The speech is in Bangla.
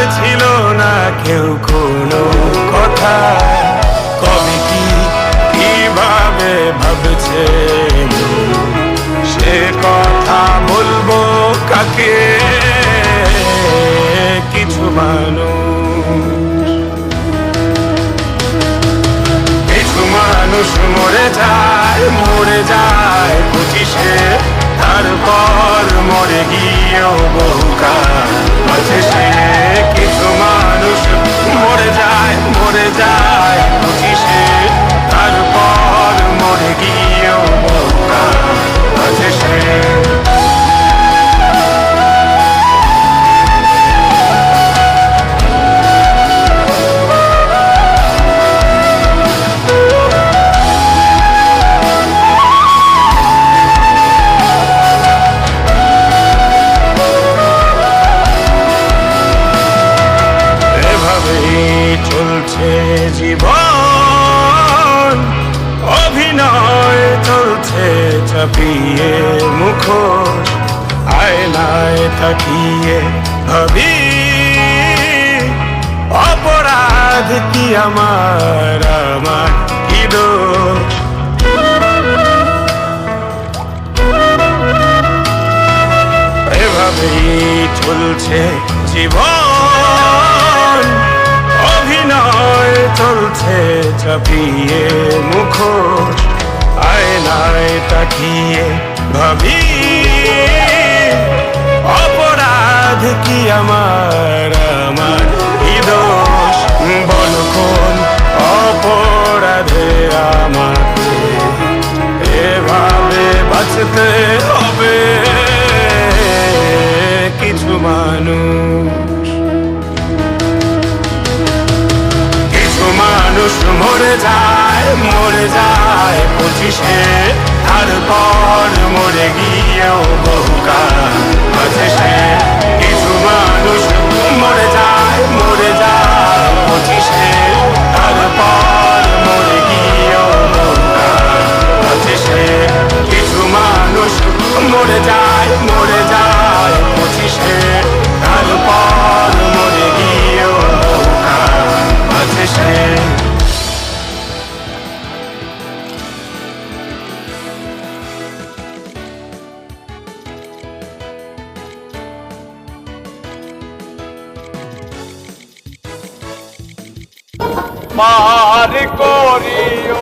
আর ছিল না কেউ কোনো কথা। কবে কি কিভাবে ভাবছে সে কথা বলবো কাকে? কিছু মানুষ মরে যায়, মরে যায় 25-এ, তারপর মরে গিয়েও বহুকাল আছে সে। কিছু মানুষ মরে যায়, মরে যায় 25-এ, তারপর মরে গিয়েও বহুকাল আছে সে। চলছে জীবন, অভিনয় চলছে চাপিয়ে মুখোশ। আয়নায় তাকিয়ে ভাবি অপরাধ কি আমার, আমার কি দোষ? এভাবেই চলছে জীবন, অভিনয় চলছে চাপিয়ে মুখোশ। আয়নায় তাকিয়ে ভাবি অপরাধ কি আমার, আমার কি দোষ? বল কোন অপরাধে আমাকে এভাবে বাঁচতে হবে? কিছু মানুষ মরে যায়, মরে যায় 25-এ, তারপর মরে গিয়েও বহুকাল আছে সে। কিছু মানুষ মরে যায়, মরে যায় 25-এ, তারপর মরে গিয়েও বহুকাল আছে সে। কিছু মানুষ মরে যায়, মরে যায় 25-এ, তারপর মরে গিয়েও বহুকাল আছে সে। পার করি